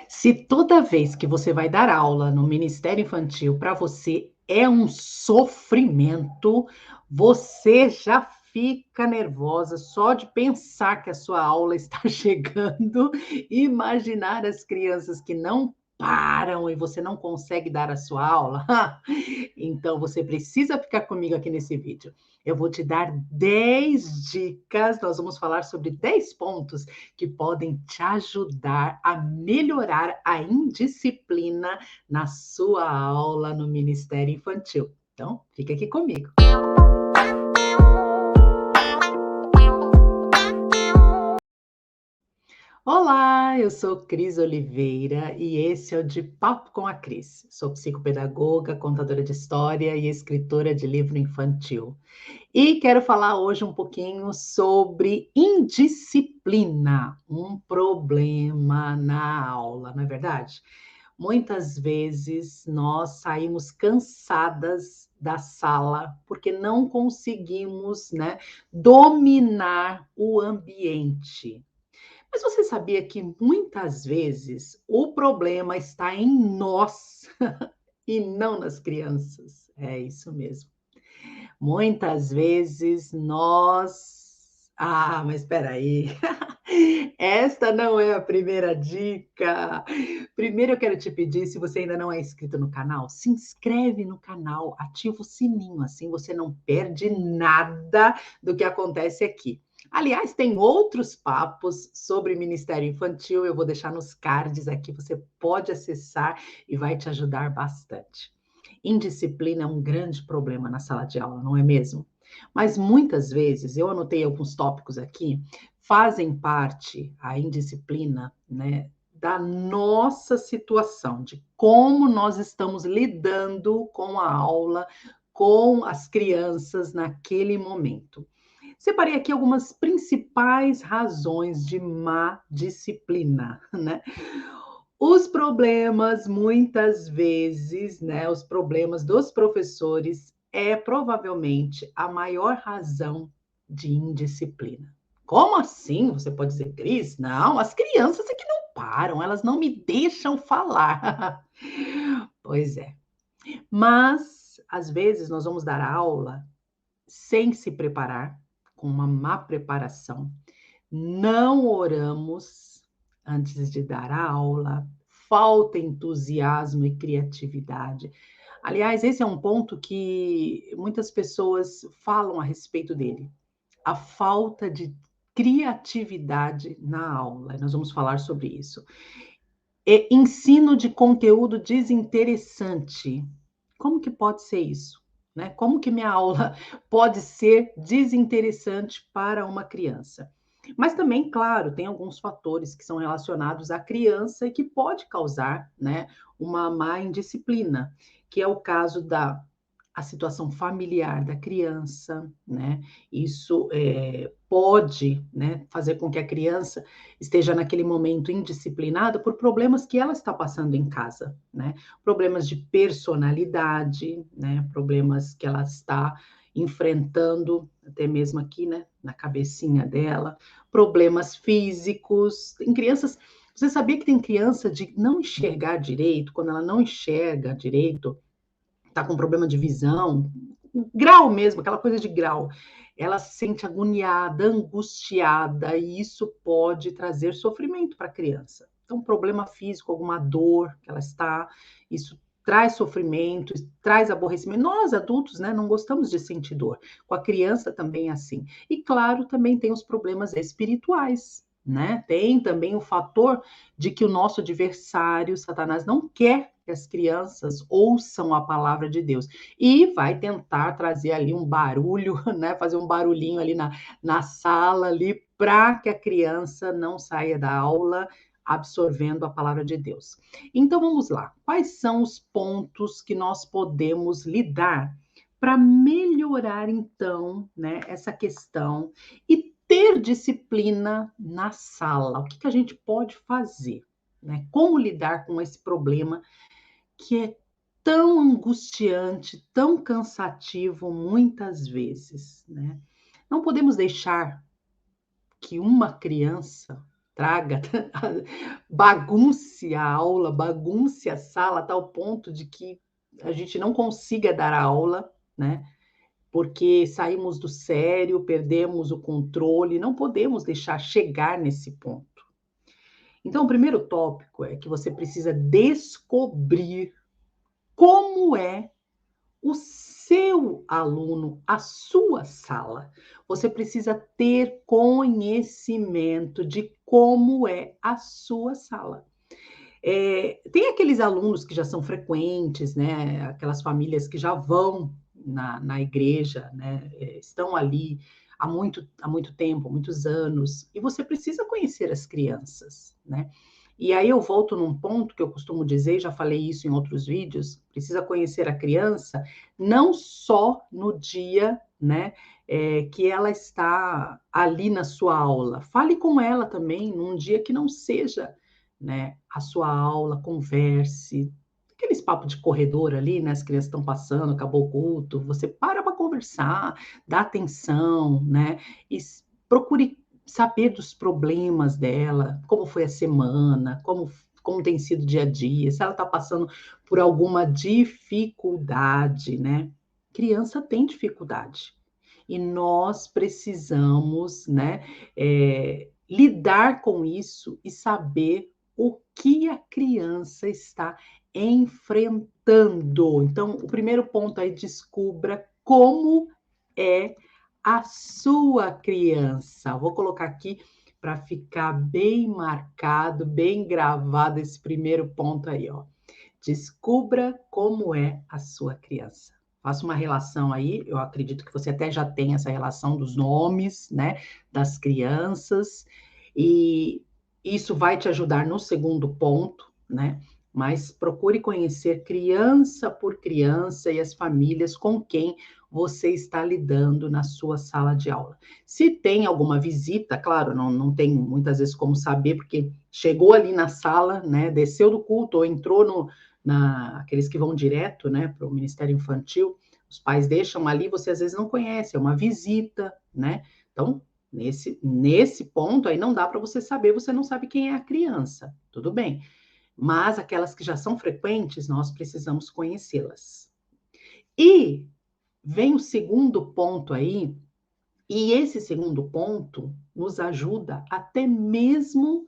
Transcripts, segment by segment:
Se toda vez que você vai dar aula no Ministério Infantil para você é um sofrimento, você já fica nervosa só de pensar que a sua aula está chegando, imaginar as crianças que não param e você não consegue dar a sua aula. Então você precisa ficar comigo aqui nesse vídeo. Eu vou te dar 10 dicas, nós vamos falar sobre 10 pontos que podem te ajudar a melhorar a indisciplina na sua aula no Ministério Infantil. Então, fica aqui comigo. Olá, eu sou Cris Oliveira e esse é o De Papo com a Cris. Sou psicopedagoga, contadora de história e escritora de livro infantil. E quero falar hoje um pouquinho sobre indisciplina, um problema na aula, não é verdade? Muitas vezes nós saímos cansadas da sala porque não conseguimos, né, dominar o ambiente. Mas você sabia que muitas vezes o problema está em nós e não nas crianças? É isso mesmo. Muitas vezes mas espera aí. Esta não é a primeira dica. Primeiro eu quero te pedir, se você ainda não é inscrito no canal, se inscreve no canal, ativa o sininho, assim você não perde nada do que acontece aqui. Aliás, tem outros papos sobre Ministério Infantil, eu vou deixar nos cards aqui, você pode acessar e vai te ajudar bastante. Indisciplina é um grande problema na sala de aula, não é mesmo? Mas muitas vezes, eu anotei alguns tópicos aqui, fazem parte a indisciplina, né, da nossa situação, de como nós estamos lidando com a aula, com as crianças naquele momento. Separei aqui algumas principais razões de má disciplina, né? Os problemas, muitas vezes, né, os problemas dos professores é provavelmente a maior razão de indisciplina. Como assim? Você pode dizer, Cris? Não, as crianças é que não param, elas não me deixam falar. Pois é. Mas, às vezes, nós vamos dar aula sem se preparar, com uma má preparação. Não oramos antes de dar a aula, falta entusiasmo e criatividade. Aliás, esse é um ponto que muitas pessoas falam a respeito dele, a falta de criatividade na aula. Nós vamos falar sobre isso. Ensino de conteúdo desinteressante. Como que pode ser isso? Né? Como que minha aula pode ser desinteressante para uma criança? Mas também, claro, tem alguns fatores que são relacionados à criança e que pode causar, né, uma má indisciplina, que é o caso da a situação familiar da criança, né? Isso pode, né, fazer com que a criança esteja naquele momento indisciplinada por problemas que ela está passando em casa, né? Problemas de personalidade, né? Problemas que ela está enfrentando, até mesmo aqui, né, na cabecinha dela, problemas físicos. Tem crianças, você sabia que tem criança de não enxergar direito, quando ela não enxerga direito, está com problema de visão, grau mesmo, aquela coisa de grau, ela se sente agoniada, angustiada, e isso pode trazer sofrimento para a criança. Então, problema físico, alguma dor que ela está, isso traz sofrimento, traz aborrecimento. Nós, adultos, né, não gostamos de sentir dor. Com a criança também é assim. E, claro, também tem os problemas espirituais, né? Tem também o fator de que o nosso adversário, Satanás, não quer que as crianças ouçam a palavra de Deus e vai tentar trazer ali um barulho, né? Fazer um barulhinho ali na sala ali para que a criança não saia da aula absorvendo a palavra de Deus. Então vamos lá. Quais são os pontos que nós podemos lidar para melhorar então, né, essa questão e ter disciplina na sala? O que que a gente pode fazer, né? Como lidar com esse problema que é tão angustiante, tão cansativo muitas vezes, né? Não podemos deixar que uma criança traga, bagunce a aula, bagunce a sala a tal ponto de que a gente não consiga dar aula, né, porque saímos do sério, perdemos o controle, não podemos deixar chegar nesse ponto. Então, o primeiro tópico é que você precisa descobrir como é o seu aluno, a sua sala. Você precisa ter conhecimento de como é a sua sala. Tem aqueles alunos que já são frequentes, né? Aquelas famílias que já vão na igreja, né? Estão ali há muito tempo, muitos anos, e você precisa conhecer as crianças, né? E aí eu volto num ponto que eu costumo dizer, já falei isso em outros vídeos, precisa conhecer a criança não só no dia, né, que ela está ali na sua aula. Fale com ela também num dia que não seja, né, a sua aula, converse. Aqueles papos de corredor ali, né, as crianças estão passando, acabou o culto, você para conversar, dá atenção, né, e procure saber dos problemas dela, como foi a semana, como tem sido o dia a dia, se ela está passando por alguma dificuldade, né? Criança tem dificuldade. E nós precisamos, né, lidar com isso e saber o que a criança está enfrentando. Então, o primeiro ponto aí, descubra como é a sua criança. Vou colocar aqui para ficar bem marcado, bem gravado esse primeiro ponto aí, ó. Descubra como é a sua criança. Faça uma relação aí, eu acredito que você até já tem essa relação dos nomes, né, das crianças, e isso vai te ajudar no segundo ponto, né? Mas procure conhecer criança por criança e as famílias com quem você está lidando na sua sala de aula. Se tem alguma visita, claro, não tem muitas vezes como saber, porque chegou ali na sala, né, desceu do culto ou entrou aqueles que vão direto, né, para o Ministério Infantil, os pais deixam ali, você às vezes não conhece, é uma visita, né? Então, nesse ponto aí não dá para você saber, você não sabe quem é a criança, tudo bem. Mas aquelas que já são frequentes, nós precisamos conhecê-las. E vem o segundo ponto aí, e esse segundo ponto nos ajuda até mesmo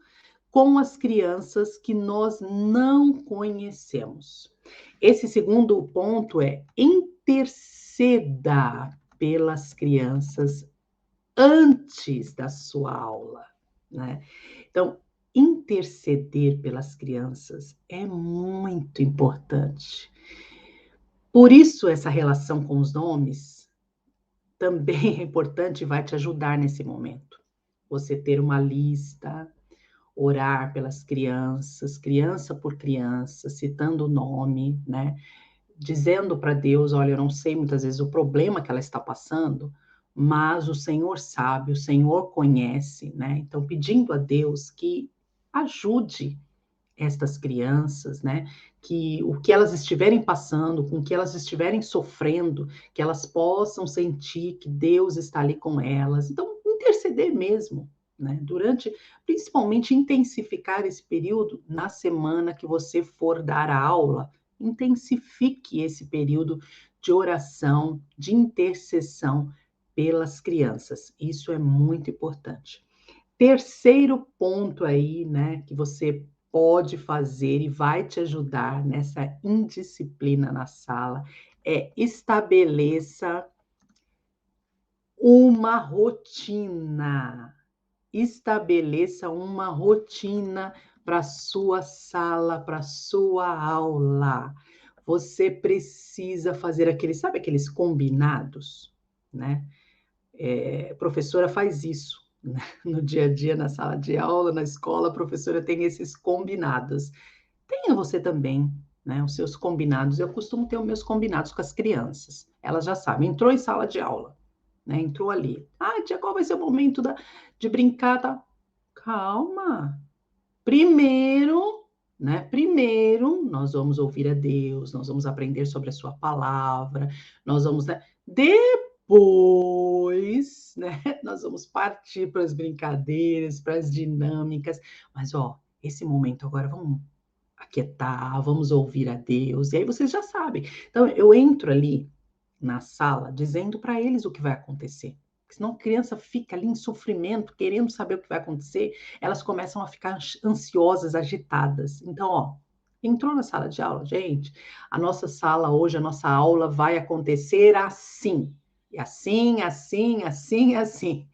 com as crianças que nós não conhecemos. Esse segundo ponto é interceda pelas crianças antes da sua aula, né? Então, interceder pelas crianças é muito importante. Por isso, essa relação com os nomes também é importante e vai te ajudar nesse momento. Você ter uma lista, orar pelas crianças, criança por criança, citando o nome, né? Dizendo para Deus, olha, eu não sei muitas vezes o problema que ela está passando, mas o Senhor sabe, o Senhor conhece, né? Então, pedindo a Deus que ajude estas crianças, né? Que o que elas estiverem passando, com o que elas estiverem sofrendo, que elas possam sentir que Deus está ali com elas. Então, interceder mesmo, né? Principalmente intensificar esse período na semana que você for dar a aula, intensifique esse período de oração, de intercessão pelas crianças. Isso é muito importante. Terceiro ponto aí, né, que você pode fazer e vai te ajudar nessa indisciplina na sala é estabeleça uma rotina. Estabeleça uma rotina para a sua sala, para a sua aula. Você precisa fazer sabe aqueles combinados, né? A professora faz isso, né? No dia a dia, na sala de aula, na escola, a professora tem esses combinados. Tenha você também, né? Os seus combinados. Eu costumo ter os meus combinados com as crianças. Elas já sabem, entrou em sala de aula, né? Entrou ali. Ah, tia, qual vai ser o momento de brincar? Tá? Calma. Primeiro, né? Primeiro, nós vamos ouvir a Deus, nós vamos aprender sobre a sua palavra, nós vamos, né? depois, né, nós vamos partir para as brincadeiras, para as dinâmicas, mas ó, esse momento agora vamos aquietar, vamos ouvir a Deus, e aí vocês já sabem. Então eu entro ali na sala dizendo para eles o que vai acontecer. Porque senão a criança fica ali em sofrimento, querendo saber o que vai acontecer, elas começam a ficar ansiosas, agitadas. Então, ó, entrou na sala de aula, gente, a nossa sala hoje, a nossa aula vai acontecer assim. E assim, assim, assim, assim.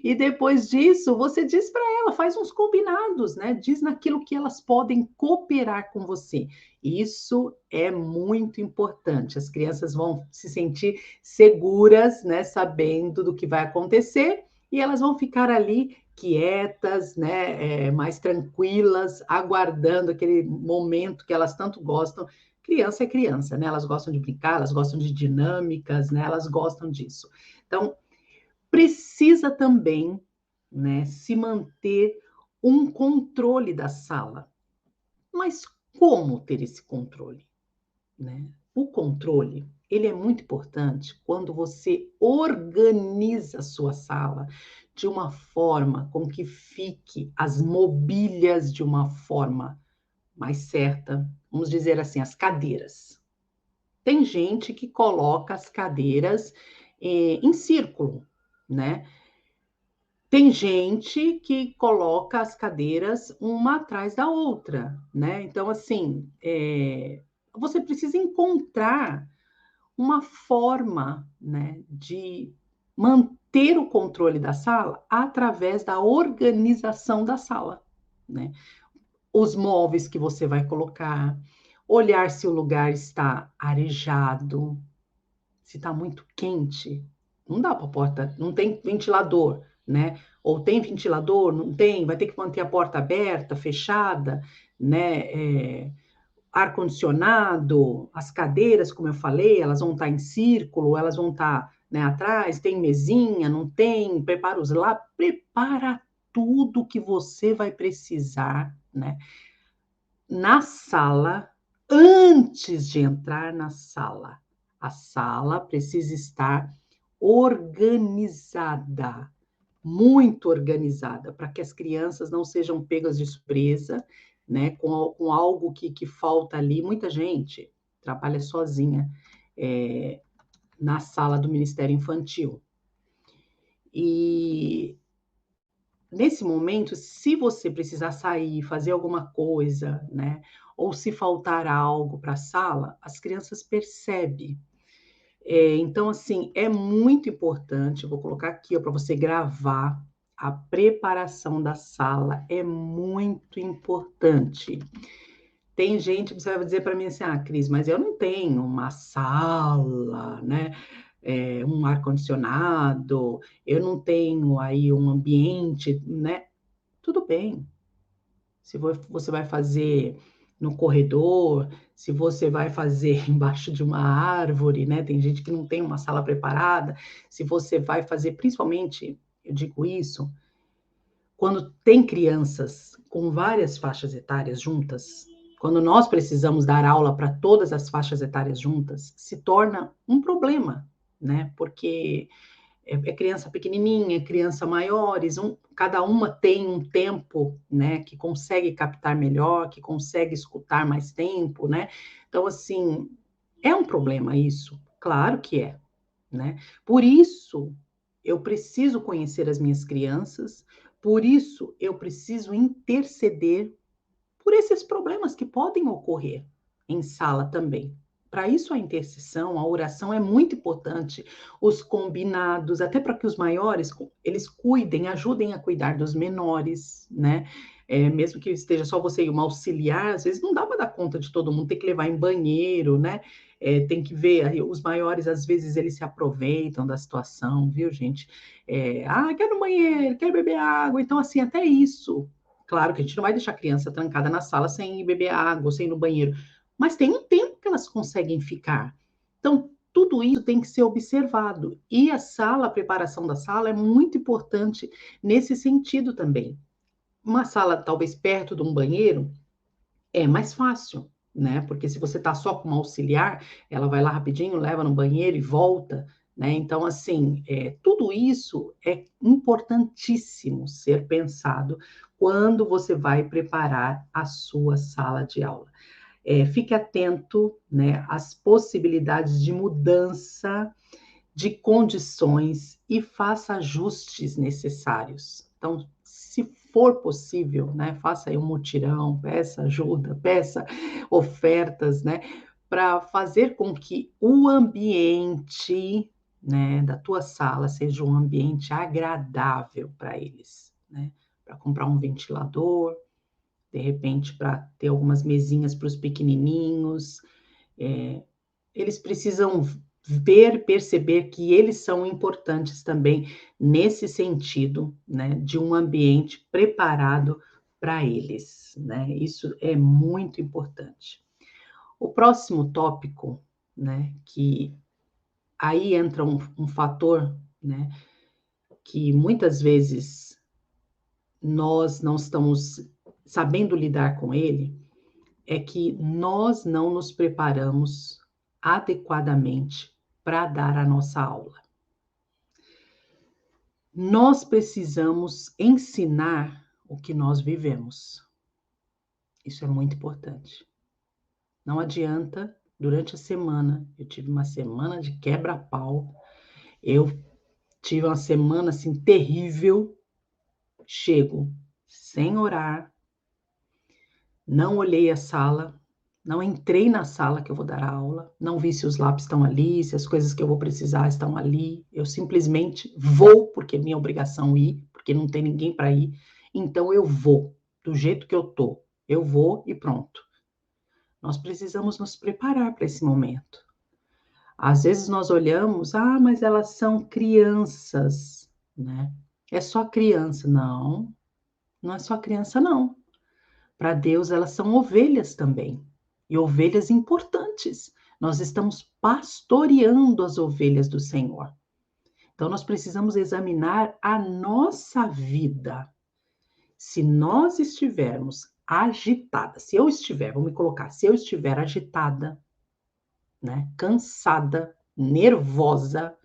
E depois disso, você diz para ela, faz uns combinados, né? Diz naquilo que elas podem cooperar com você. Isso é muito importante. As crianças vão se sentir seguras, né, sabendo do que vai acontecer, e elas vão ficar ali quietas, né, mais tranquilas, aguardando aquele momento que elas tanto gostam. Criança é criança, né? Elas gostam de brincar, elas gostam de dinâmicas, né? Elas gostam disso. Então, precisa também, né, se manter um controle da sala. Mas como ter esse controle? Né? O controle, ele é muito importante quando você organiza a sua sala de uma forma com que fique as mobílias de uma forma mais certa. Vamos dizer assim, as cadeiras. Tem gente que coloca as cadeiras em círculo, né? Tem gente que coloca as cadeiras uma atrás da outra, né? Então, assim, você precisa encontrar uma forma, né, de manter o controle da sala através da organização da sala, né? Os móveis que você vai colocar, olhar se o lugar está arejado, se está muito quente, não dá para a porta, não tem ventilador, né? Ou tem ventilador, não tem, vai ter que manter a porta aberta, fechada, né? Ar-condicionado, as cadeiras, como eu falei, elas vão estar em círculo, elas vão estar, né, atrás, tem mesinha, não tem, prepara os lá, prepara tudo que você vai precisar, né, na sala, antes de entrar na sala. A sala precisa estar organizada, muito organizada, para que as crianças não sejam pegas de surpresa, né, com algo que falta ali. Muita gente trabalha sozinha na sala do Ministério Infantil. E nesse momento, se você precisar sair, fazer alguma coisa, né, ou se faltar algo para a sala, as crianças percebem. Então, assim, é muito importante, vou colocar aqui para você gravar, a preparação da sala é muito importante. Tem gente que você vai dizer para mim assim, ah, Cris, mas eu não tenho uma sala, né? Um ar-condicionado, eu não tenho aí um ambiente, né? Tudo bem. Se você vai fazer no corredor, se você vai fazer embaixo de uma árvore, né? Tem gente que não tem uma sala preparada. Se você vai fazer, principalmente, eu digo isso, quando tem crianças com várias faixas etárias juntas, quando nós precisamos dar aula para todas as faixas etárias juntas, se torna um problema, né? Porque é criança pequenininha, criança maiores, cada uma tem um tempo, né, que consegue captar melhor, que consegue escutar mais tempo, né? Então, assim, é um problema isso? Claro que é, né? Por isso, eu preciso conhecer as minhas crianças, por isso, eu preciso interceder por esses problemas que podem ocorrer em sala também. Para isso, a intercessão, a oração é muito importante, os combinados, até para que os maiores, eles cuidem, ajudem a cuidar dos menores, né? Mesmo que esteja só você e uma auxiliar, às vezes não dá para dar conta de todo mundo, tem que levar em banheiro, né? Tem que ver, os maiores, às vezes, eles se aproveitam da situação, viu, gente? Quero no banheiro, quero beber água, então, assim, até isso. Claro que a gente não vai deixar a criança trancada na sala sem ir beber água, sem ir no banheiro, mas tem um tempo que elas conseguem ficar. Então, tudo isso tem que ser observado. E a sala, a preparação da sala é muito importante nesse sentido também. Uma sala, talvez perto de um banheiro, é mais fácil, né? Porque se você está só com uma auxiliar, ela vai lá rapidinho, leva no banheiro e volta, né? Então, assim, tudo isso é importantíssimo ser pensado quando você vai preparar a sua sala de aula. Fique atento, né, às possibilidades de mudança de condições e faça ajustes necessários. Então, se for possível, né, faça aí um mutirão, peça ajuda, peça ofertas, né, para fazer com que o ambiente, né, da tua sala seja um ambiente agradável para eles, né? Para comprar um ventilador, de repente para ter algumas mesinhas para os pequenininhos, eles precisam ver, perceber que eles são importantes também nesse sentido, né, de um ambiente preparado para eles, né? Isso é muito importante. O próximo tópico, né, que aí entra um fator, né, que muitas vezes nós não estamos sabendo lidar com ele, é que nós não nos preparamos adequadamente para dar a nossa aula. Nós precisamos ensinar o que nós vivemos. Isso é muito importante. Não adianta, durante a semana, eu tive uma semana de quebra-pau, eu tive uma semana assim terrível, chego sem orar, não olhei a sala, não entrei na sala que eu vou dar a aula, não vi se os lápis estão ali, se as coisas que eu vou precisar estão ali. Eu simplesmente vou, porque é minha obrigação ir, porque não tem ninguém para ir. Então eu vou, do jeito que eu tô. Eu vou e pronto. Nós precisamos nos preparar para esse momento. Às vezes nós olhamos, mas elas são crianças, né? É só criança. Não, não é só criança, não. Para Deus, elas são ovelhas também, e ovelhas importantes. Nós estamos pastoreando as ovelhas do Senhor. Então, nós precisamos examinar a nossa vida. Se nós estivermos agitadas, se eu estiver, vou me colocar, se eu estiver agitada, né, cansada, nervosa,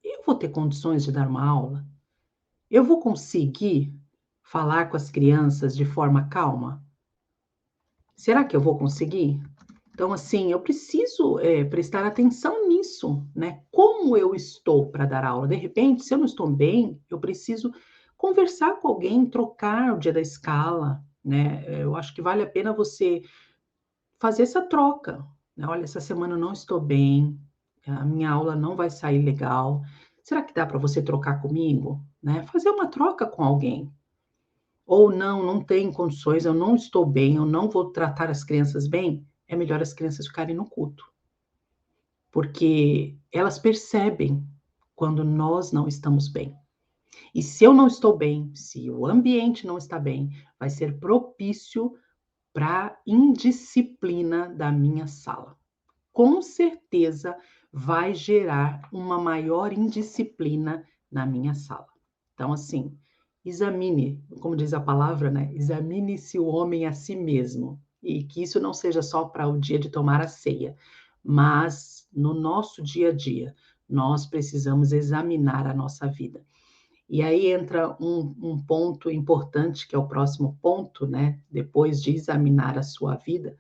eu vou ter condições de dar uma aula? Eu vou conseguir falar com as crianças de forma calma? Será que eu vou conseguir? Então, assim, eu preciso prestar atenção nisso, né? Como eu estou para dar aula? De repente, se eu não estou bem, eu preciso conversar com alguém, trocar o dia da escala, né? Eu acho que vale a pena você fazer essa troca, né? Olha, essa semana eu não estou bem, a minha aula não vai sair legal. Será que dá para você trocar comigo, né? Fazer uma troca com alguém. Ou não, não tem condições, eu não estou bem, eu não vou tratar as crianças bem, é melhor as crianças ficarem no culto. Porque elas percebem quando nós não estamos bem. E se eu não estou bem, se o ambiente não está bem, vai ser propício para a indisciplina da minha sala. Com certeza vai gerar uma maior indisciplina na minha sala. Então, assim, examine, como diz a palavra, né? Examine-se o homem a si mesmo. E que isso não seja só para o dia de tomar a ceia, mas no nosso dia a dia, nós precisamos examinar a nossa vida. E aí entra um ponto importante, que é o próximo ponto, né? Depois de examinar a sua vida,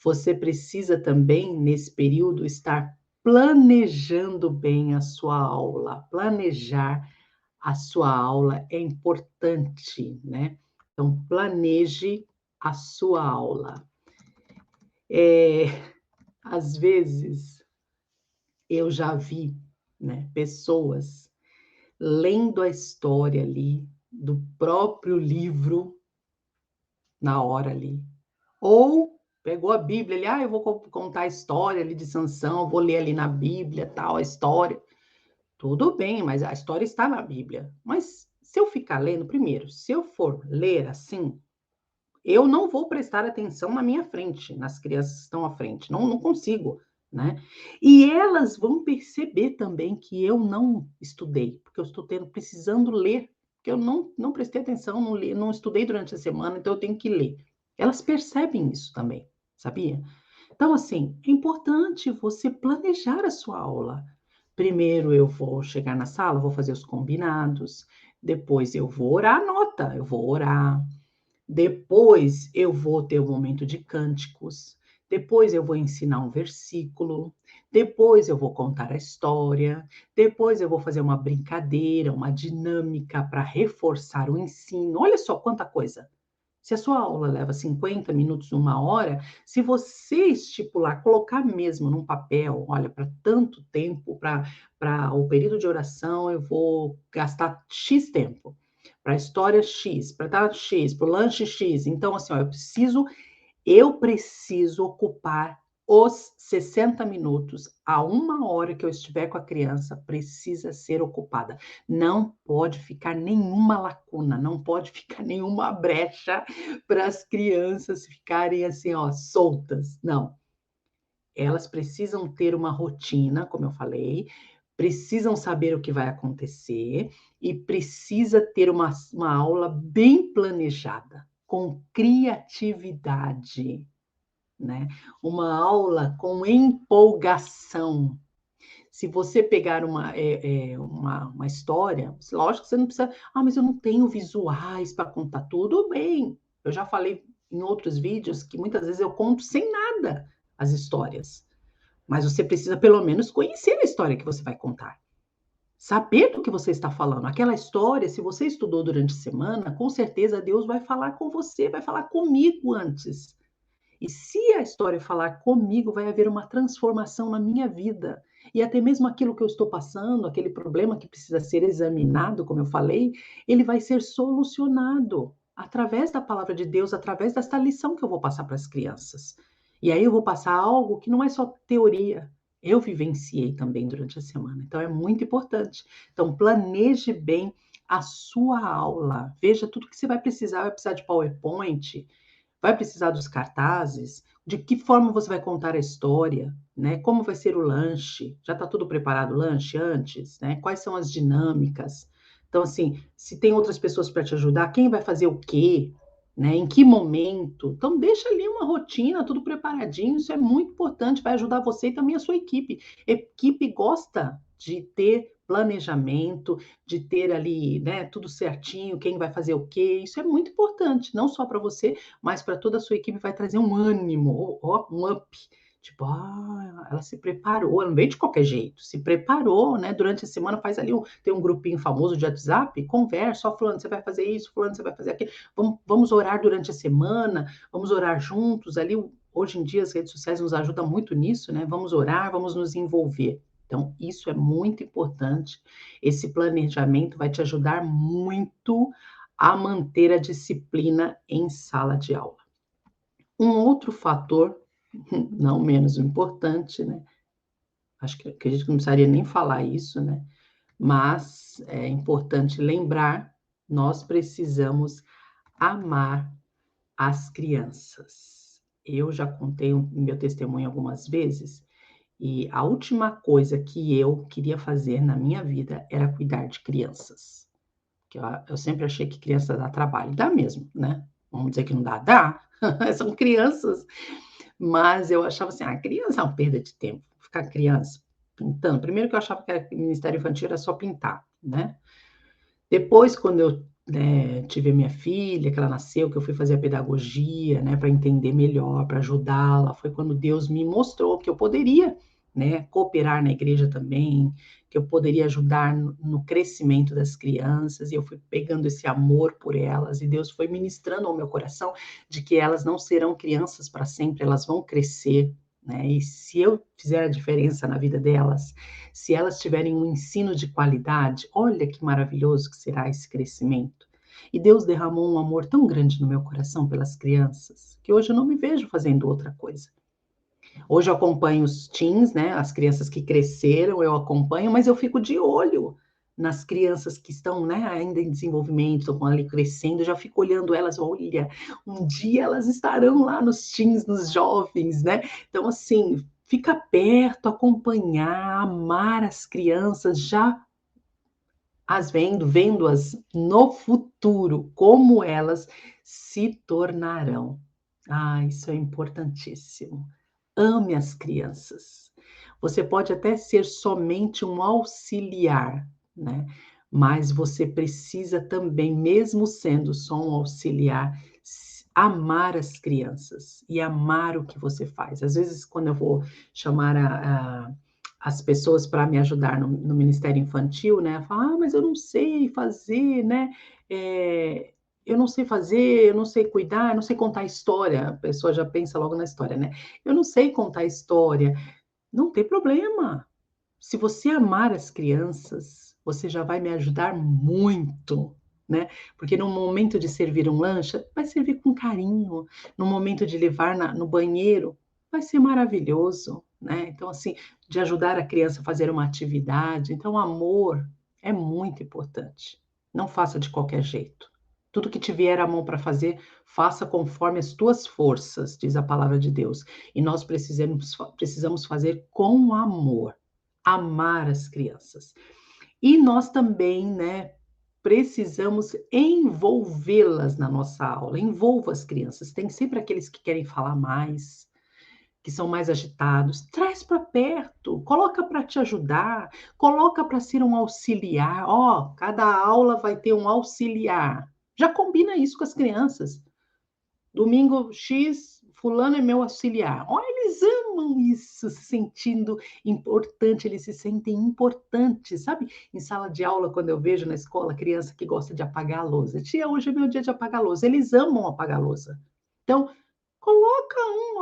você precisa também, nesse período, estar planejando bem a sua aula. Planejar a sua aula é importante, né? Então, planeje a sua aula. Às vezes, eu já vi, né, pessoas lendo a história ali do próprio livro na hora ali. Ou pegou a Bíblia ali, eu vou contar a história ali de Sansão, vou ler ali na Bíblia, tal, a história. Tudo bem, mas a história está na Bíblia. Mas se eu ficar lendo, primeiro, se eu for ler assim, eu não vou prestar atenção na minha frente, nas crianças que estão à frente. Não, não consigo, né? E elas vão perceber também que eu não estudei, porque eu estou precisando ler, porque eu não prestei atenção, não li, não estudei durante a semana, então eu tenho que ler. Elas percebem isso também, sabia? Então, assim, é importante você planejar a sua aula. Primeiro eu vou chegar na sala, vou fazer os combinados, depois eu vou orar, anota, eu vou orar, depois eu vou ter o momento de cânticos, depois eu vou ensinar um versículo, depois eu vou contar a história, depois eu vou fazer uma brincadeira, uma dinâmica para reforçar o ensino. Olha só quanta coisa. Se a sua aula leva 50 minutos, uma hora, se você estipular, colocar mesmo num papel, olha, para tanto tempo, para o período de oração, eu vou gastar X tempo, para a história X, para dar X, para o lanche X. Então, assim, ó, eu preciso ocupar os 60 minutos a uma hora que eu estiver com a criança, precisa ser ocupada. Não pode ficar nenhuma lacuna, não pode ficar nenhuma brecha para as crianças ficarem assim, ó, soltas. Não, elas precisam ter uma rotina, como eu falei, precisam saber o que vai acontecer e precisa ter uma aula bem planejada, com criatividade, né? Uma aula com empolgação. Se você pegar uma história, lógico que você não precisa, mas eu não tenho visuais para contar tudo bem. Eu já falei em outros vídeos que muitas vezes eu conto sem nada as histórias, mas você precisa pelo menos conhecer a história que você vai contar. Saber do que você está falando. Aquela história, se você estudou durante a semana, com certeza Deus vai falar com você, vai falar comigo antes. E se a história falar comigo, vai haver uma transformação na minha vida. E até mesmo aquilo que eu estou passando, aquele problema que precisa ser examinado, como eu falei, ele vai ser solucionado através da palavra de Deus, através desta lição que eu vou passar para as crianças. E aí eu vou passar algo que não é só teoria. Eu vivenciei também durante a semana. Então é muito importante. Então planeje bem a sua aula. Veja tudo que você vai precisar de PowerPoint, vai precisar dos cartazes, de que forma você vai contar a história, né? Como vai ser o lanche? Já está tudo preparado o lanche antes, né? Quais são as dinâmicas? Então, assim, se tem outras pessoas para te ajudar, quem vai fazer o quê? Né? Em que momento? Então, deixa ali uma rotina, tudo preparadinho, isso é muito importante, vai ajudar você e também a sua equipe. Equipe gosta de ter planejamento, de ter ali, né, tudo certinho, quem vai fazer o quê, isso é muito importante, não só para você, mas para toda a sua equipe vai trazer um ânimo, um up. Tipo, ela se preparou, ela não veio de qualquer jeito, se preparou, né? Durante a semana faz ali, tem um grupinho famoso de WhatsApp, conversa, ó, fulano, você vai fazer isso, fulano, você vai fazer aquilo, vamos orar durante a semana, vamos orar juntos ali. Hoje em dia as redes sociais nos ajudam muito nisso, né? Vamos orar, vamos nos envolver. Então, isso é muito importante. Esse planejamento vai te ajudar muito a manter a disciplina em sala de aula. Um outro fator, não menos importante, né? Acho que acredito que não precisaria nem falar isso, né? Mas é importante lembrar, nós precisamos amar as crianças. Eu já contei meu testemunho algumas vezes, e a última coisa que eu queria fazer na minha vida era cuidar de crianças. Que eu sempre achei que criança dá trabalho, dá mesmo, né? Vamos dizer que não dá, dá. São crianças, mas eu achava assim, criança é uma perda de tempo, ficar criança pintando. Primeiro que eu achava que Ministério Infantil era só pintar, né? Depois, quando eu tive a minha filha, que ela nasceu, que eu fui fazer a pedagogia, né, para entender melhor, para ajudá-la, foi quando Deus me mostrou que eu poderia, né, cooperar na igreja também, que eu poderia ajudar no crescimento das crianças, e eu fui pegando esse amor por elas, e Deus foi ministrando ao meu coração de que elas não serão crianças para sempre, elas vão crescer, né, e se eu fizer a diferença na vida delas, se elas tiverem um ensino de qualidade, olha que maravilhoso que será esse crescimento. E Deus derramou um amor tão grande no meu coração pelas crianças, que hoje eu não me vejo fazendo outra coisa. Hoje eu acompanho os teens, né, as crianças que cresceram, eu acompanho, mas eu fico de olho nas crianças que estão, né, ainda em desenvolvimento, estão ali crescendo, eu já fico olhando elas, olha, um dia elas estarão lá nos teens, nos jovens, né? Então, assim, fica perto, acompanhar, amar as crianças, já as vendo-as no futuro, como elas se tornarão. Isso é importantíssimo. ame as crianças. Você pode até ser somente um auxiliar, né, mas você precisa também, mesmo sendo só um auxiliar, amar as crianças e amar o que você faz. Às vezes, quando eu vou chamar as pessoas para me ajudar no Ministério Infantil, né, fala, mas eu não sei fazer, né, eh, eu não sei fazer, eu não sei cuidar, eu não sei contar história. A pessoa já pensa logo na história, né? Eu não sei contar história. Não tem problema. Se você amar as crianças, você já vai me ajudar muito, né? Porque no momento de servir um lanche, vai servir com carinho. No momento de levar no banheiro, vai ser maravilhoso, né? Então, assim, de ajudar a criança a fazer uma atividade. Então, amor é muito importante. Não faça de qualquer jeito. Tudo que te vier à mão para fazer, faça conforme as tuas forças, diz a palavra de Deus. E nós precisamos fazer com amor, amar as crianças. E nós também, né, precisamos envolvê-las na nossa aula. Envolva as crianças. Tem sempre aqueles que querem falar mais, que são mais agitados. Traz para perto, coloca para te ajudar, coloca para ser um auxiliar. Ó, cada aula vai ter um auxiliar. Já combina isso com as crianças. Domingo X, fulano é meu auxiliar. Olha, eles amam isso, se sentindo importante, eles se sentem importantes, sabe? Em sala de aula, quando eu vejo na escola criança que gosta de apagar a lousa. Tia, hoje é meu dia de apagar a lousa. Eles amam apagar a lousa. Então, coloca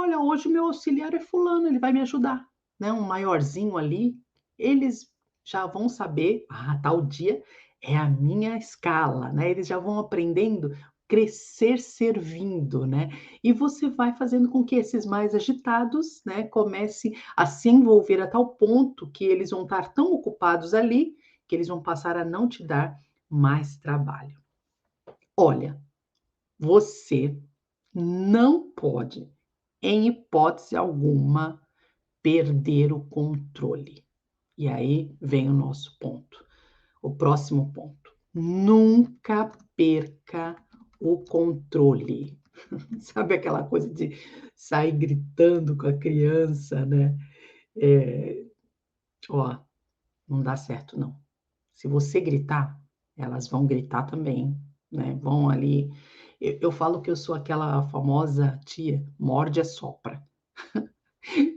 olha, hoje meu auxiliar é fulano, ele vai me ajudar, né? Um maiorzinho ali, eles já vão saber, tal dia é a minha escala, né? Eles já vão aprendendo crescer servindo, né? E você vai fazendo com que esses mais agitados, né, comecem a se envolver a tal ponto que eles vão estar tão ocupados ali que eles vão passar a não te dar mais trabalho. Olha, você não pode, em hipótese alguma, perder o controle. E aí vem o nosso ponto, o próximo ponto. Nunca perca o controle. Sabe aquela coisa de sair gritando com a criança, né? É, ó, não dá certo, não. Se você gritar, elas vão gritar também, né? Vão ali. Eu falo que eu sou aquela famosa tia, morde e assopra.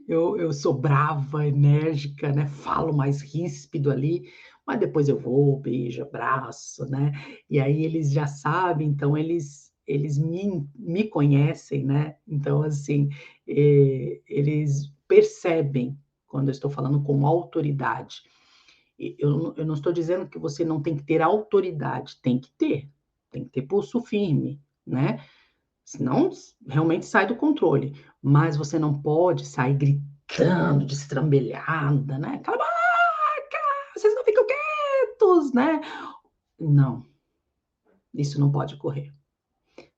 Eu sou brava, enérgica, né? Falo mais ríspido ali, mas depois eu vou, beijo, abraço, né? E aí eles já sabem, então eles me conhecem, né? Então, assim, eles percebem quando eu estou falando com autoridade. Eu não estou dizendo que você não tem que ter autoridade, tem que ter pulso firme, né? Senão, realmente sai do controle. Mas você não pode sair gritando, destrambelhada, né? Cala a boca! Vocês não ficam quietos, né? Não, isso não pode ocorrer.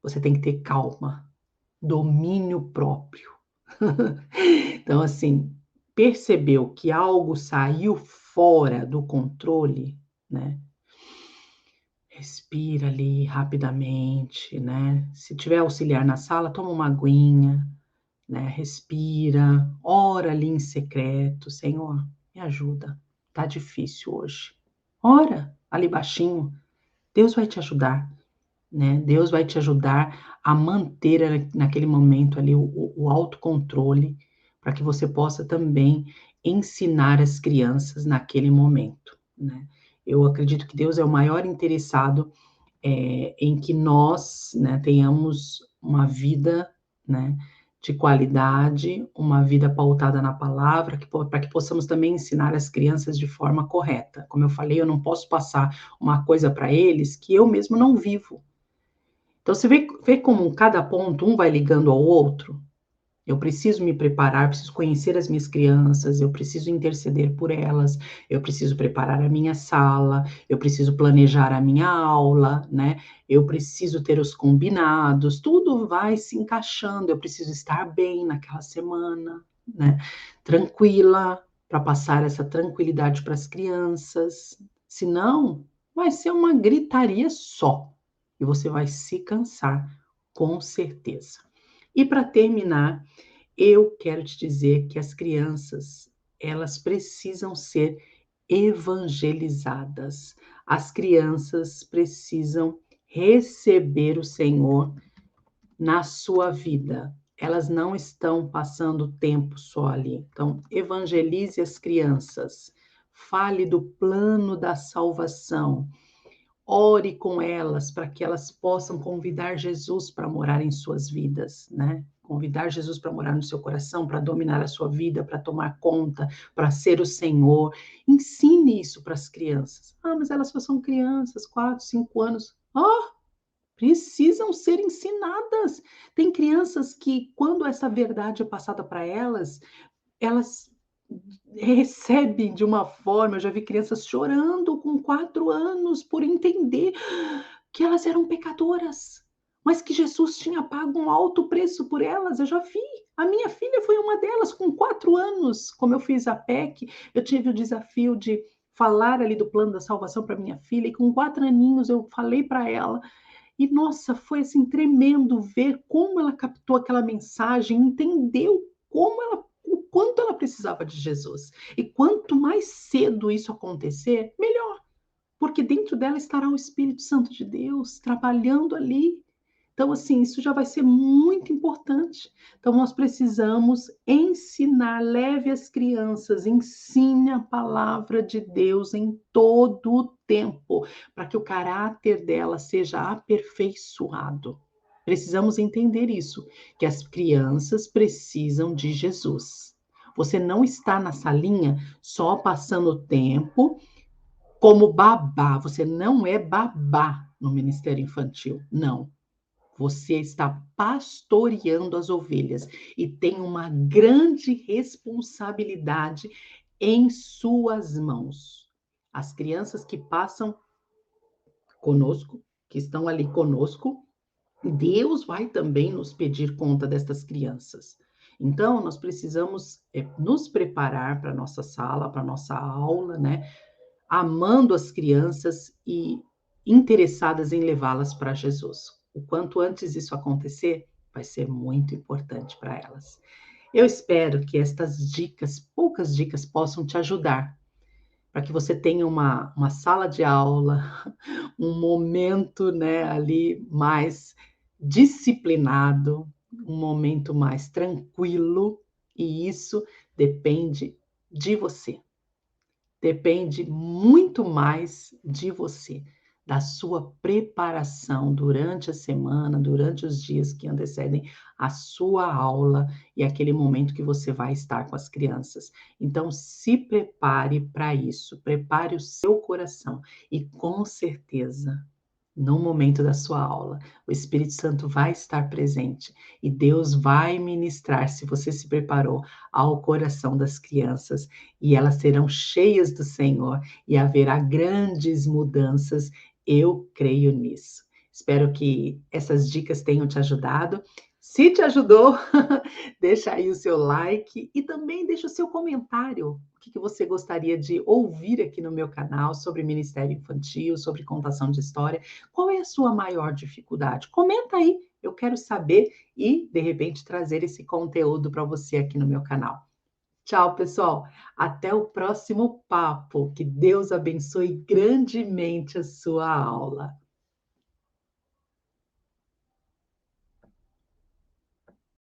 Você tem que ter calma, domínio próprio. Então, assim, percebeu que algo saiu fora do controle, né? Respira ali rapidamente, né? Se tiver auxiliar na sala, toma uma aguinha, né? Respira, ora ali em secreto, Senhor, me ajuda, tá difícil hoje. Ora ali baixinho, Deus vai te ajudar, né? Deus vai te ajudar a manter naquele momento ali o autocontrole, para que você possa também ensinar as crianças naquele momento, né? Eu acredito que Deus é o maior interessado em que nós, né, tenhamos uma vida, né, de qualidade, uma vida pautada na palavra, para que possamos também ensinar as crianças de forma correta. Como eu falei, eu não posso passar uma coisa para eles que eu mesmo não vivo. Então, você vê como cada ponto, um vai ligando ao outro? Eu preciso me preparar, preciso conhecer as minhas crianças, eu preciso interceder por elas, eu preciso preparar a minha sala, eu preciso planejar a minha aula, né? Eu preciso ter os combinados, tudo vai se encaixando, eu preciso estar bem naquela semana, né? Tranquila, para passar essa tranquilidade para as crianças. Senão, vai ser uma gritaria só e você vai se cansar, com certeza. E para terminar, Eu quero te dizer que as crianças, elas precisam ser evangelizadas. As crianças precisam receber o Senhor na sua vida. Elas não estão passando tempo só ali. Então, evangelize as crianças. Fale do plano da salvação. Ore com elas para que elas possam convidar Jesus para morar em suas vidas, né? Convidar Jesus para morar no seu coração, para dominar a sua vida, para tomar conta, para ser o Senhor. Ensine isso para as crianças. Ah, mas elas só são crianças, 4, 5 anos. Oh, precisam ser ensinadas. Tem crianças que, quando essa verdade é passada para elas, elas recebem de uma forma. Eu já vi crianças chorando com 4 anos por entender que elas eram pecadoras, mas que Jesus tinha pago um alto preço por elas. Eu já vi. A minha filha foi uma delas, com 4 anos, como eu fiz a PEC, eu tive o desafio de falar ali do plano da salvação para minha filha, e com 4 aninhos eu falei para ela, e nossa, foi assim tremendo ver como ela captou aquela mensagem, entendeu como ela, o quanto ela precisava de Jesus. E quanto mais cedo isso acontecer, melhor, porque dentro dela estará o Espírito Santo de Deus trabalhando ali. Então, assim, isso já vai ser muito importante. Então, nós precisamos ensinar, leve as crianças, ensine a palavra de Deus em todo o tempo, para que o caráter dela seja aperfeiçoado. Precisamos entender isso, que as crianças precisam de Jesus. Você não está na salinha só passando o tempo como babá. Você não é babá no Ministério Infantil, não. Você está pastoreando as ovelhas e tem uma grande responsabilidade em suas mãos. As crianças que passam conosco, que estão ali conosco, Deus vai também nos pedir conta destas crianças. Então, nós precisamos nos preparar para a nossa sala, para a nossa aula, né? Amando as crianças e interessadas em levá-las para Jesus. O quanto antes isso acontecer, vai ser muito importante para elas. Eu espero que estas dicas, poucas dicas, possam te ajudar, para que você tenha uma sala de aula, um momento, né, ali mais disciplinado, um momento mais tranquilo, e isso depende de você. Depende muito mais de você, da sua preparação durante a semana, durante os dias que antecedem a sua aula e aquele momento que você vai estar com as crianças. Então, se prepare para isso, prepare o seu coração e com certeza no momento da sua aula, o Espírito Santo vai estar presente e Deus vai ministrar, se você se preparou, ao coração das crianças, e elas serão cheias do Senhor e haverá grandes mudanças. Eu creio nisso. Espero que essas dicas tenham te ajudado. Se te ajudou, deixa aí o seu like e também deixa o seu comentário. O que você gostaria de ouvir aqui no meu canal sobre Ministério Infantil, sobre contação de história? Qual é a sua maior dificuldade? Comenta aí, eu quero saber e, de repente, trazer esse conteúdo para você aqui no meu canal. Tchau, pessoal. Até o próximo papo. Que Deus abençoe grandemente a sua aula.